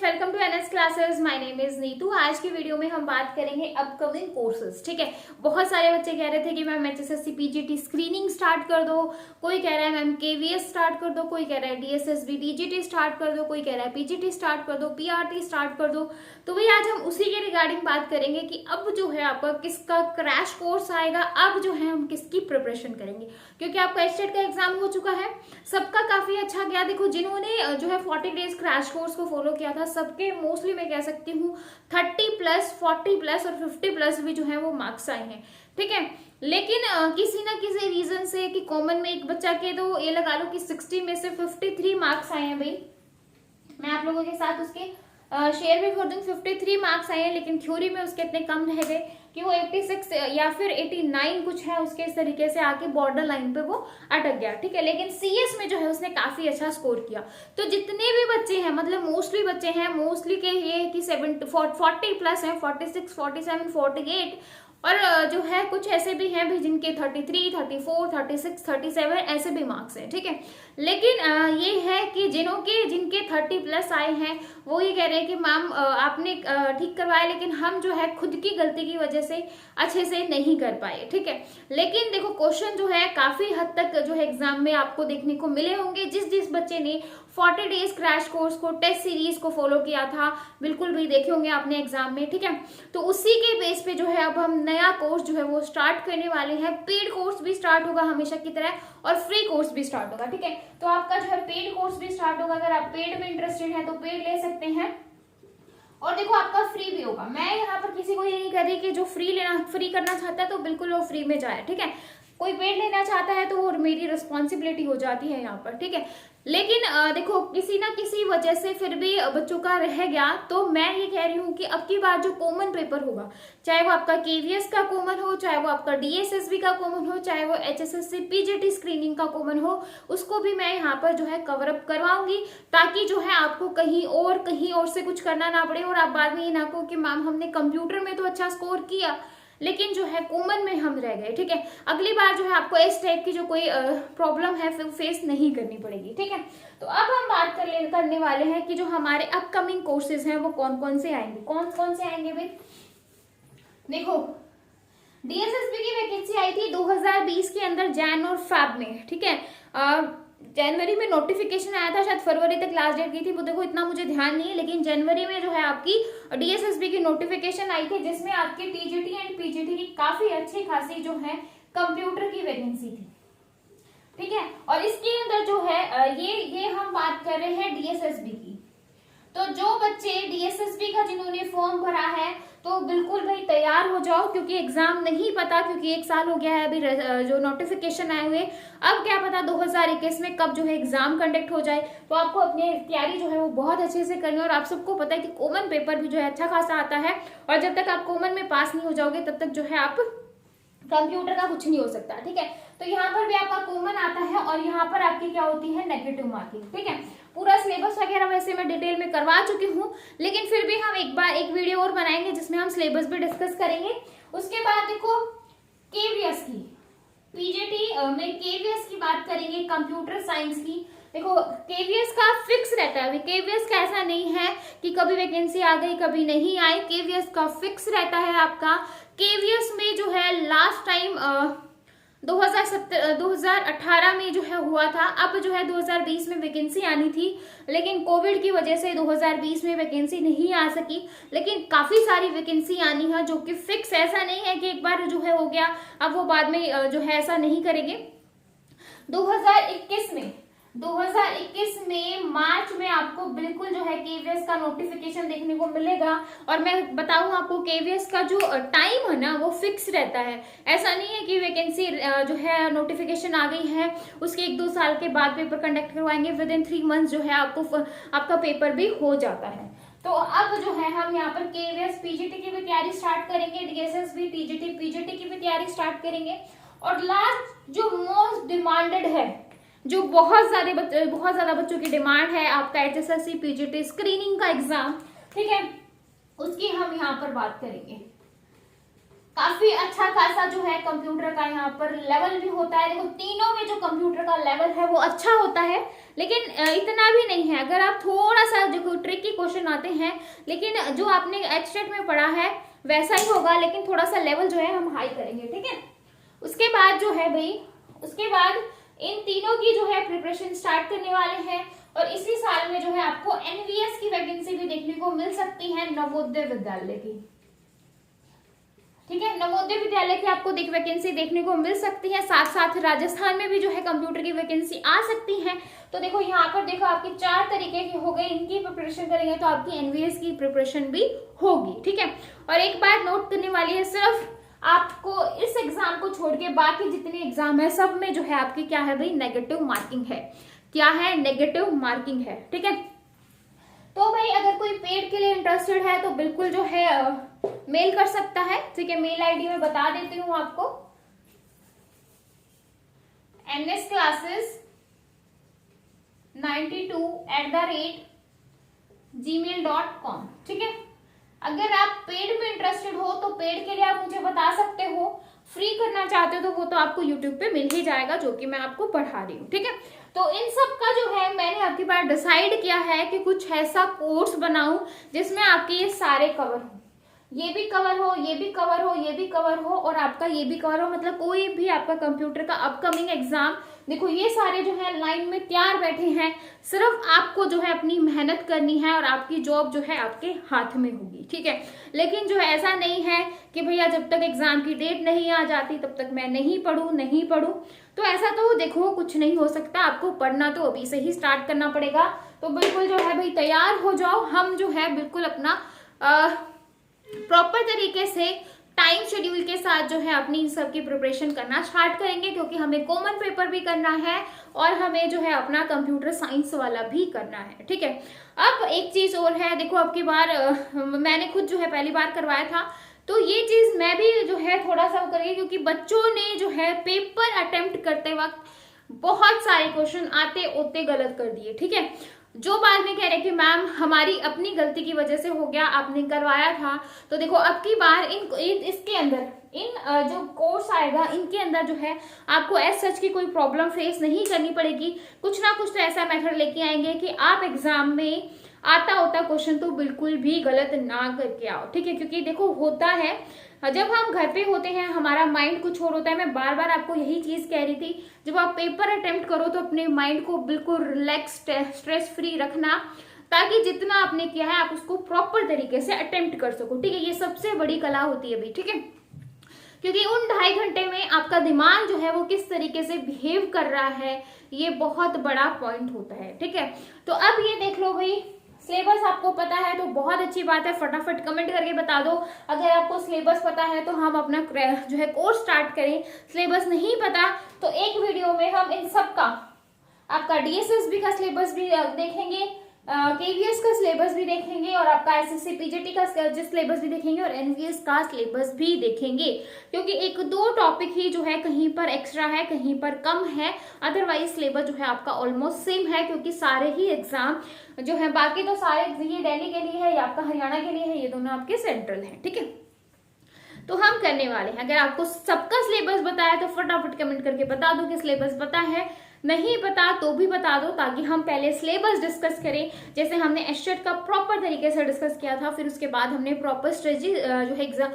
Welcome to NS classes. My name is Neetu. आज की video में हम बात करेंगे अपकमिंग कोर्सेज। ठीक है, बहुत सारे बच्चे कह रहे थे कि ma'am HSSC PGT screening start कर दो, कोई कह रहा है मैम केवीएस स्टार्ट कर दो, कोई कह रहा है डीएसएसबी डीजीटी स्टार्ट कर दो, कोई कह रहा है पीजीटी स्टार्ट कर दो, पीआरटी स्टार्ट कर दो। तो वही आज हम उसी के रिगार्डिंग बात करेंगे कि अब जो है आपका किसका क्रैश कोर्स आएगा, अब जो है हम किसकी प्रिपरेशन करेंगे, क्योंकि आपका स्टेट का एग्जाम हो चुका है, सबका काफी अच्छा गया। देखो जिन्होंने जो है 40 डेज क्रैश कोर्स को फॉलो किया था, सबके मोस्टली मैं कह सकती हूँ 30+, 40+ और 50+ भी जो है वो मार्क्स आए हैं। ठीक है, लेकिन किसी ना किसी रीजन से कि कॉमन में एक बच्चा के तो ये लगा लो कि 60 में से 53 मार्क्स आए हैं। भाई मैं आप लोगों के साथ उसके शेयर भी कर दूंगी। 53 मार्क्स आए हैं, लेकिन थ्योरी में उसके इतने कम रह गए कि वो 86 या फिर 89 कुछ है, उसके इस तरीके से आके बॉर्डर लाइन पे वो अटक गया। ठीक है, लेकिन सीएस में जो है उसने काफी अच्छा स्कोर किया। तो जितने भी बच्चे हैं, मतलब मोस्टली बच्चे हैं, मोस्टली के ये कि 40+ है, 46, 47, 48 और जो है कुछ ऐसे भी हैं भी जिनके 33, 34, 36, 37 ऐसे भी मार्क्स हैं। ठीक है, लेकिन ये है कि जिनके 30+ आए हैं वो ये कह रहे हैं कि मैम आपने ठीक करवाया, लेकिन हम जो है खुद की गलती की वजह से अच्छे से नहीं कर पाए। ठीक है, लेकिन देखो क्वेश्चन जो है काफी हद तक जो है एग्जाम में आपको देखने को मिले होंगे। जिस बच्चे ने 40 डेज क्रैश कोर्स को, टेस्ट सीरीज को फॉलो किया था, बिल्कुल भी देखे होंगे आपने एग्जाम में। ठीक है, तो उसी के बेस पे जो है अब हम नया कोर्स जो है वो स्टार्ट करने वाले हैं। पेड कोर्स भी स्टार्ट होगा हमेशा की तरह और फ्री कोर्स भी स्टार्ट होगा। ठीक है, तो आपका जो है पेड कोर्स भी स्टार्ट होगा। अगर आप पेड में इंटरेस्टेड हैं तो पेड ले सकते हैं, और देखो आपका फ्री भी होगा। मैं यहाँ पर किसी को ये नहीं कर रही कि जो फ्री करना चाहता है तो बिल्कुल वो फ्री में जाए। ठीक है, कोई पेड लेना चाहता है तो वो मेरी रिस्पॉन्सिबिलिटी हो जाती है यहाँ पर। ठीक है, लेकिन देखो किसी ना किसी वजह से फिर भी बच्चों का रह गया, तो मैं ये कह रही हूँ कि अब की बार जो कॉमन पेपर होगा, चाहे वो आपका केवीएस का कॉमन हो, चाहे वो आपका डीएसएसबी का कॉमन हो, चाहे वो एचएसएससी पीजीटी स्क्रीनिंग का कॉमन हो, उसको भी मैं यहाँ पर जो है कवर अप करवाऊंगी, ताकि जो है आपको कहीं और से कुछ करना ना पड़े और आप बाद में ये ना कहो कि मैम हमने कंप्यूटर में तो अच्छा स्कोर किया लेकिन जो है कॉमन में हम रह गए। ठीक है, अगली बार जो है आपको इस टाइप की जो कोई प्रॉब्लम है फेस नहीं करनी पड़ेगी। ठीक है, तो अब हम बात करने वाले हैं कि जो हमारे अपकमिंग कोर्सेज हैं वो कौन कौन से आएंगे। कौन कौन से आएंगे भाई? देखो डीएसएसबी की वैकेंसी आई थी 2020 के अंदर जैन और फैब में। ठीक है, जनवरी में नोटिफिकेशन आया था, शायद फरवरी तक लास्ट डेट की थी, वो देखो इतना मुझे ध्यान नहीं है, लेकिन जनवरी में जो है आपकी डीएसएसबी की नोटिफिकेशन आई थी, जिसमें आपके टीजीटी एंड पीजीटी की काफी अच्छी खासी जो है कंप्यूटर की वैकेंसी थी। ठीक है, और इसके अंदर जो है ये हम बात कर रहे हैं डीएसएसबी की। तो जो बच्चे डीएसएसबी का जिन्होंने फॉर्म भरा है तो बिल्कुल भाई तैयार हो जाओ, क्योंकि एग्जाम नहीं पता, क्योंकि 1 साल हो गया है अभी जो नोटिफिकेशन आए हुए। अब क्या पता 2021 में कब जो है एग्जाम कंडक्ट हो जाए, तो आपको अपनी तैयारी जो है वो बहुत अच्छे से करनी है। और आप सबको पता है कि कॉमन पेपर भी जो है अच्छा खासा आता है, और जब तक आप कॉमन में पास नहीं हो जाओगे तब तक जो है आप कंप्यूटर का कुछ नहीं हो सकता। ठीक है, तो यहाँ पर भी आपका कॉमन आता है और यहाँ पर आपकी क्या होती है नेगेटिव मार्किंग। ठीक है, पूरा सिलेबस वगैरह वैसे मैं डिटेल में करवा चुकी हूँ, लेकिन फिर भी हम एक वीडियो और बनाएंगे जिसमें हम सिलेबस भी डिस्कस करेंगे। उसके बाद देखो केवीएस की, पीजीटी में केवीएस की बात करेंगे, कंप्यूटर साइंस की। देखो केवीएस का फिक्स रहता है, केवीएस का ऐसा नहीं है कि कभी वैकेंसी आ गई कभी नहीं आई, केवीएस का फिक्स रहता है आपका। केवीएस में जो है लास्ट टाइम 2018 में जो है हुआ था, अब जो है 2020 में वैकेंसी आनी थी, लेकिन कोविड की वजह से 2020 में वैकेंसी नहीं आ सकी, लेकिन काफी सारी वैकेंसी आनी है जो कि फिक्स, ऐसा नहीं है कि एक बार जो है हो गया अब वो बाद में जो है ऐसा नहीं करेंगे। 2021 में मार्च में आपको बिल्कुल जो है केवीएस का नोटिफिकेशन देखने को मिलेगा। और मैं बताऊं आपको केवीएस का जो टाइम है ना वो फिक्स रहता है, ऐसा नहीं है कि वैकेंसी जो है नोटिफिकेशन आ गई है उसके 1-2 साल के बाद पेपर कंडक्ट करवाएंगे, विदिन 3 मंथ्स जो है आपका पेपर भी हो जाता है। तो अब जो है हम यहाँ पर केवीएस पीजीटी की भी तैयारी स्टार्ट करेंगे, डीएसएसबी टीजीटी पीजीटी की भी तैयारी स्टार्ट करेंगे। और लास्ट जो मोस्ट डिमांडेड है, जो बहुत ज्यादा बच्चों की डिमांड है, आपका एचएसएससी पीजीटी स्क्रीनिंग का एग्जाम। ठीक है, उसकी हम यहाँ पर बात करेंगे। काफी अच्छा खासा जो है कंप्यूटर का यहाँ पर लेवल भी होता है। देखो तीनों में जो कंप्यूटर का लेवल है वो अच्छा होता है, लेकिन इतना भी नहीं है। अगर आप थोड़ा सा जो ट्रिकी क्वेश्चन आते हैं, लेकिन जो आपने एचटेट में पढ़ा है वैसा ही होगा, लेकिन थोड़ा सा लेवल जो है हम हाई करेंगे, ठीक है। उसके बाद जो है भाई, उसके बाद इन तीनों की जो है प्रिपरेशन स्टार्ट करने वाले हैं, और इसी साल में जो है आपको एनवीएस की वैकेंसी भी देखने को मिल सकती है नवोदय विद्यालय की, ठीक है। नवोदय विद्यालय की आपको वैकेंसी देखने को मिल सकती है, साथ साथ राजस्थान में भी जो है कंप्यूटर की वैकेंसी आ सकती है। तो देखो यहाँ पर देखो आपके 4 तरीके की हो गई, इनकी प्रिपरेशन करेंगे तो आपकी एनवीएस की प्रिपरेशन भी होगी, ठीक है। और एक बात नोट करने वाली है, सिर्फ आपको इस एग्जाम को छोड़ के बाकी जितने एग्जाम है सब में जो है आपकी क्या है भाई, नेगेटिव मार्किंग है। क्या है? नेगेटिव मार्किंग है, ठीक है। तो भाई अगर कोई पेड के लिए इंटरेस्टेड है तो बिल्कुल जो है मेल कर सकता है, ठीक है। मेल आईडी मैं बता देती हूँ आपको, nsclasses92@gmail.com, ठीक है। अगर आप पेड में इंटरेस्टेड हो तो पेड के लिए आप मुझे बता सकते हो, फ्री करना चाहते हो तो वो तो आपको यूट्यूब पे मिल ही जाएगा, जो कि मैं आपको पढ़ा रही हूँ, ठीक है। तो इन सब का जो है मैंने आपकी बार डिसाइड किया है कि कुछ ऐसा कोर्स बनाऊं जिसमें आपके ये सारे कवर हो, ये भी कवर हो, ये भी कवर हो, ये भी कवर हो, और आपका ये भी कवर हो, मतलब कोई भी आपका कंप्यूटर का अपकमिंग एग्जाम, देखो ये सारे जो है लाइन में तैयार बैठे हैं, सिर्फ आपको जो है अपनी मेहनत करनी है और आपकी जॉब जो है आपके हाथ में होगी, ठीक है। लेकिन जो है ऐसा नहीं है कि भैया जब तक एग्जाम की डेट नहीं आ जाती तब तक मैं नहीं पढ़ूं, तो ऐसा तो देखो कुछ नहीं हो सकता। आपको पढ़ना तो अभी से ही स्टार्ट करना पड़ेगा। तो बिल्कुल जो है भाई तैयार हो जाओ, हम जो है बिल्कुल अपना प्रॉपर तरीके से टाइम शेड्यूल के साथ जो है अपनी सब की प्रिपरेशन करना स्टार्ट करेंगे, क्योंकि हमें कॉमन पेपर भी करना है और हमें जो है अपना कंप्यूटर साइंस वाला भी करना है, ठीक है। अब एक चीज और है, देखो अब की बार मैंने खुद जो है पहली बार करवाया था, तो ये चीज मैं भी जो है थोड़ा सा करिए, क्योंकि बच्चों ने जो है पेपर अटेम्प्ट करते वक्त बहुत सारे क्वेश्चन आते होते गलत कर दिए, ठीक है। जो बाद में कह रहे कि मैम हमारी अपनी गलती की वजह से हो गया, आपने करवाया था। तो देखो अब की बार इसके अंदर जो कोर्स आएगा इनके अंदर जो है आपको एज सच की कोई प्रॉब्लम फेस नहीं करनी पड़ेगी। कुछ ना कुछ तो ऐसा मेथड लेके आएंगे कि आप एग्जाम में आता होता क्वेश्चन तो बिल्कुल भी गलत ना करके आओ, ठीक है। क्योंकि देखो होता है जब हम घर पे होते हैं हमारा माइंड कुछ और होता है। मैं बार बार आपको यही चीज कह रही थी, जब आप पेपर अटेम्प्ट करो तो अपने माइंड को बिल्कुल रिलैक्स स्ट्रेस फ्री रखना, ताकि जितना आपने किया है आप उसको प्रॉपर तरीके से अटेम्प्ट कर सको, ठीक है। ये सबसे बड़ी कला होती है अभी, ठीक है। क्योंकि उन 2.5 घंटे में आपका दिमाग जो है वो किस तरीके से बिहेव कर रहा है, ये बहुत बड़ा पॉइंट होता है, ठीक है। तो अब ये देख लो भाई, सिलेबस आपको पता है तो बहुत अच्छी बात है, फटाफट कमेंट करके बता दो। अगर आपको सिलेबस पता है तो हम अपना जो है कोर्स स्टार्ट करें, सिलेबस नहीं पता तो एक वीडियो में हम इन सब का, आपका डीएसएसबी का सिलेबस भी देखेंगे, केवीएस का सिलेबस भी देखेंगे, और आपका एसएससी पीजीटी का सिलेबस भी देखेंगे, और एनवीएस का सिलेबस भी देखेंगे। क्योंकि 1-2 टॉपिक ही जो है कहीं पर एक्स्ट्रा है, कहीं पर कम है, अदरवाइज सिलेबस जो है आपका ऑलमोस्ट सेम है। क्योंकि सारे ही एग्जाम जो है, बाकी तो सारे ये दिल्ली के लिए है या आपका हरियाणा के लिए है, ये दोनों आपके सेंट्रल है, ठीक है। तो हम करने वाले हैं, अगर आपको सबका सिलेबस पता है तो फटाफट कमेंट करके बता दो कि सिलेबस पता है, नहीं पता तो भी बता दो, ताकि हम पहले सिलेबस डिस्कस करें। जैसे हमने एस्टेट का प्रॉपर तरीके से डिस्कस किया था, फिर उसके बाद हमने प्रॉपर स्ट्रेटजी जो है एग्जाम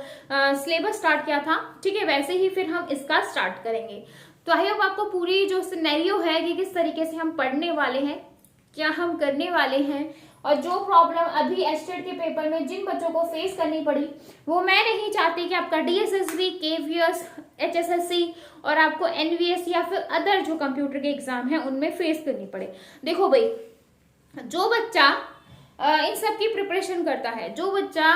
सिलेबस स्टार्ट किया था, ठीक है, वैसे ही फिर हम इसका स्टार्ट करेंगे। तो आई होप आपको पूरी जो सिनेरियो है कि किस तरीके से हम पढ़ने वाले हैं, क्या हम करने वाले हैं, और जो प्रॉब्लम अभी एस्टेट के पेपर में जिन बच्चों को फेस करनी पड़ी, वो मैं नहीं चाहती कि आपका डीएसएसबी, केवीएस, एचएसएससी और आपको एनवीएस या फिर अदर जो कंप्यूटर के एग्जाम है उनमें फेस करनी पड़े। देखो भाई, जो बच्चा इन सब की प्रिपरेशन करता है, जो बच्चा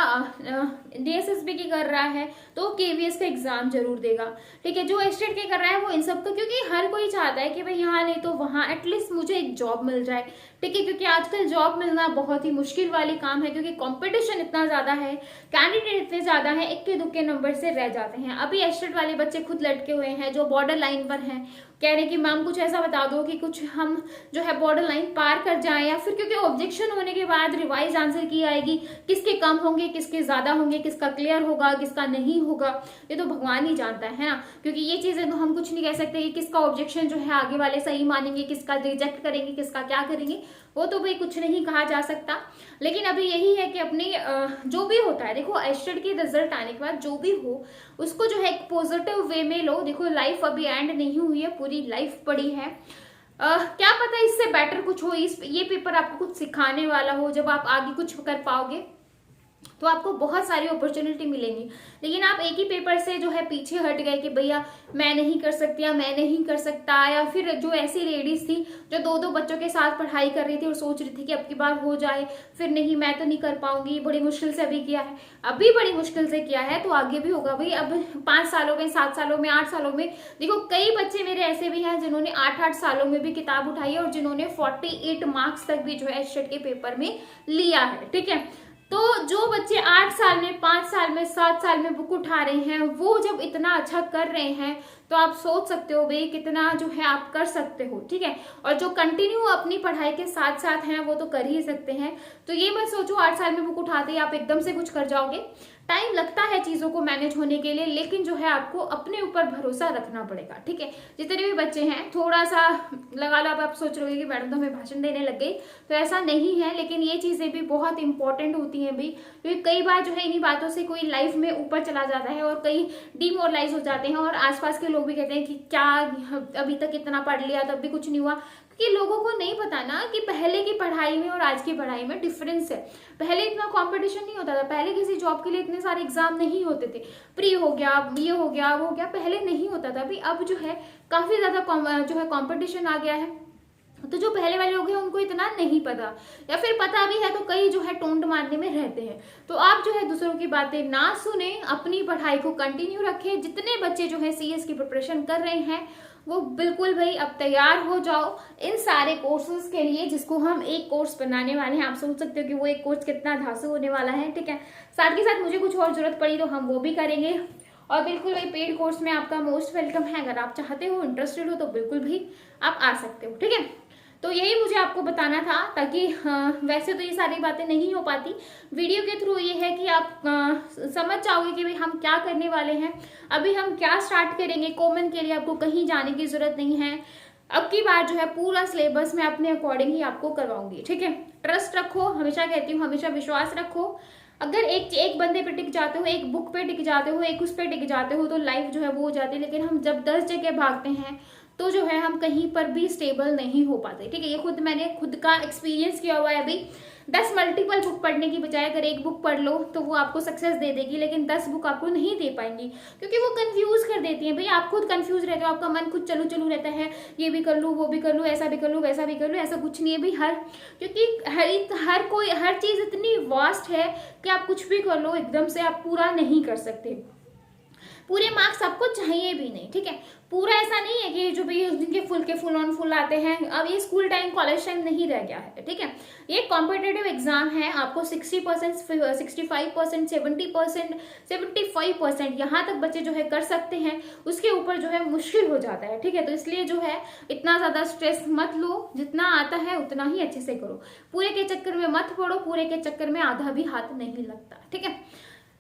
डीएसएसबी की कर रहा है तो केवीएस का एग्जाम जरूर देगा, ठीक है। जो एस्टेट के कर रहा है वो इन सब का, क्योंकि हर कोई चाहता है कि भाई यहाँ नहीं तो वहाँ एटलीस्ट मुझे एक जॉब मिल जाए, ठीक है। क्योंकि आजकल जॉब मिलना बहुत ही मुश्किल वाली काम है, क्योंकि कंपटीशन इतना ज्यादा है, कैंडिडेट इतने ज्यादा है, इक्के दुक्के नंबर से रह जाते हैं। अभी एस्टेट वाले बच्चे खुद लटके हुए हैं, जो बॉर्डर लाइन पर हैं, कह रहे कि मैम कुछ ऐसा बता दो कि कुछ हम जो है बॉर्डर लाइन पार कर जाएं, या फिर क्योंकि ऑब्जेक्शन होने के बाद रिवाइज आंसर की आएगी, किसके कम होंगे, किसके ज्यादा होंगे, किसका क्लियर होगा, किसका नहीं होगा, ये तो भगवान ही जानता है ना। क्योंकि ये चीजें तो हम कुछ नहीं कह सकते कि किसका ऑब्जेक्शन जो है आगे वाले सही मानेंगे, किसका रिजेक्ट करेंगे, किसका क्या करेंगे, वो तो भाई कुछ नहीं कहा जा सकता। लेकिन अभी यही है कि अपनी जो भी होता है, देखो एस्टेड की रिजल्ट आने के बाद जो भी हो उसको जो है एक पॉजिटिव वे में लो। देखो लाइफ अभी एंड नहीं हुई है, पूरी लाइफ पड़ी है। क्या पता इससे बेटर कुछ हो, ये पेपर आपको कुछ सिखाने वाला हो। जब आप आगे कुछ कर पाओगे तो आपको बहुत सारी अपॉर्चुनिटी मिलेंगी। लेकिन आप एक ही पेपर से जो है पीछे हट गए कि भैया मैं नहीं कर सकती या मैं नहीं कर सकता, या फिर जो ऐसी लेडीज थी जो 2-2 बच्चों के साथ पढ़ाई कर रही थी और सोच रही थी कि अब की बार हो जाए, फिर नहीं मैं तो नहीं कर पाऊंगी, बड़ी मुश्किल से अभी किया है, अभी बड़ी मुश्किल से किया है तो आगे भी होगा भाई। अब 5 सालों में, 7 सालों में, 8 सालों में, देखो कई बच्चे मेरे ऐसे भी हैं जिन्होंने 8-8 सालों में भी किताब उठाई है और जिन्होंने 48 मार्क्स तक भी जो है एस्टेड के पेपर में लिया है। ठीक है, तो जो बच्चे 8 साल में, 5 साल में, 7 साल में बुक उठा रहे हैं, वो जब इतना अच्छा कर रहे हैं तो आप सोच सकते हो भाई कितना जो है आप कर सकते हो। ठीक है, और जो कंटिन्यू अपनी पढ़ाई के साथ साथ हैं वो तो कर ही सकते हैं। तो ये मत सोचो 8 साल में बुक उठाते ही आप एकदम से कुछ कर जाओगे। टाइम लगता है चीजों को मैनेज होने के लिए, लेकिन जो है आपको अपने ऊपर भरोसा रखना पड़ेगा। ठीक है, जितने भी बच्चे हैं थोड़ा सा लगा लो, अब आप सोच रहे हो कि मैडम तो हमें भाषण देने लग गई, तो ऐसा नहीं है। लेकिन ये चीजें भी बहुत इंपॉर्टेंट होती हैं भाई, क्योंकि कई बार जो है इन्हीं बातों से कोई लाइफ में ऊपर चला जाता है और कई डिमोरलाइज हो जाते हैं और आसपास के लोग भी कहते हैं कि क्या अभी तक इतना पढ़ लिया तब भी कुछ नहीं हुआ। कि लोगों को नहीं पता ना कि पहले की पढ़ाई में और आज की पढ़ाई में डिफरेंस है। पहले इतना कंपटीशन नहीं होता था, पहले किसी जॉब के लिए इतने सारे एग्जाम नहीं होते थे, प्री हो गया, ये हो गया, वो हो गया, पहले नहीं होता था। अभी अब जो है काफी ज्यादा जो है कंपटीशन आ गया है, तो जो पहले वाले लोग हैं उनको इतना नहीं पता, या फिर पता भी है तो कई जो है टोंट मारने में रहते हैं। तो आप जो है दूसरों की बातें ना सुने, अपनी पढ़ाई को कंटिन्यू रखें। जितने बच्चे जो है सीएस की प्रिपरेशन कर रहे हैं वो बिल्कुल भाई अब तैयार हो जाओ इन सारे कोर्सेज के लिए, जिसको हम एक कोर्स बनाने वाले हैं। आप सोच सकते हो कि वो एक कोर्स कितना धांसू होने वाला है। ठीक है, साथ ही साथ मुझे कुछ और जरूरत पड़ी तो हम वो भी करेंगे। और बिल्कुल भाई पेड कोर्स में आपका मोस्ट वेलकम है। अगर आप चाहते हो, इंटरेस्टेड हो तो बिल्कुल भी आप आ सकते हो। ठीक है, तो यही मुझे आपको बताना था, ताकि वैसे तो ये सारी बातें नहीं हो पाती, वीडियो के थ्रू ये है कि आप समझ जाओगे कि भाई हम क्या करने वाले हैं, अभी हम क्या स्टार्ट करेंगे। कॉमन के लिए आपको कहीं जाने की जरूरत नहीं है। अब की बार जो है पूरा सिलेबस मैं अपने अकॉर्डिंग ही आपको करवाऊंगी। ठीक है, ट्रस्ट रखो, हमेशा कहती हूँ, हमेशा विश्वास रखो। अगर एक बंदे पे टिक जाते हो, एक बुक पे टिक जाते हो, एक उस पे टिक जाते हो तो लाइफ जो है वो हो जाती है। लेकिन हम जब 10 जगह भागते हैं तो जो है हम कहीं पर भी स्टेबल नहीं हो पाते। ठीक है, ये मैंने खुद का एक्सपीरियंस किया हुआ है। अभी 10 मल्टीपल बुक पढ़ने की बजाय अगर एक बुक पढ़ लो तो वो आपको सक्सेस दे देगी, लेकिन 10 बुक आपको नहीं दे पाएंगी, क्योंकि वो कंफ्यूज कर देती हैं। भाई आप खुद कंफ्यूज रहते हो, आपका मन खुद चलू चलू रहता है, ये भी कर लूँ, वो भी कर लूँ, ऐसा भी कर लूँ, वैसा भी कर लूँ। ऐसा कुछ नहीं है भाई, क्योंकि हर चीज इतनी वास्ट है कि आप कुछ भी कर लो एकदम से आप पूरा नहीं कर सकते। पूरे मार्क्स आपको चाहिए भी नहीं। ठीक है, पूरा ऐसा नहीं है कि जो भी जिनके फुल ऑन फुल आते हैं, अब ये स्कूल टाइम कॉलेज टाइम नहीं रह गया है। ठीक है, ये कॉम्पिटेटिव एग्जाम है, आपको 60%, 65%, 70%, 75% यहाँ तक बच्चे जो है कर सकते हैं, उसके ऊपर जो है मुश्किल हो जाता है। ठीक है, तो इसलिए जो है इतना ज्यादा स्ट्रेस मत लो, जितना आता है उतना ही अच्छे से करो। पूरे के चक्कर में मत पड़ो, पूरे के चक्कर में आधा भी हाथ नहीं लगता। ठीक है,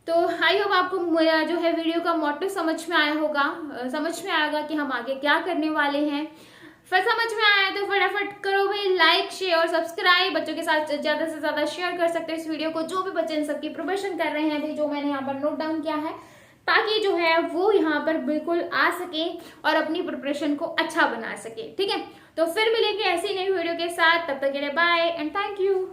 तो आई होप आपको मेरा जो है वीडियो का मोटिव समझ में आया होगा, समझ में आएगा कि हम आगे क्या करने वाले हैं। फिर समझ में आया तो फटाफट करो भाई लाइक, शेयर और सब्सक्राइब। बच्चों के साथ ज्यादा से ज्यादा शेयर कर सकते हो इस वीडियो को, जो भी बच्चे इन सबकी प्रिपरेशन कर रहे हैं, जो मैंने यहाँ पर नोट डाउन किया है, ताकि जो है वो यहाँ पर बिल्कुल आ सके और अपनी प्रिपरेशन को अच्छा बना सके। ठीक है, तो फिर मिलेंगे ऐसी नई वीडियो के साथ, तब तक के लिए बाय एंड थैंक यू।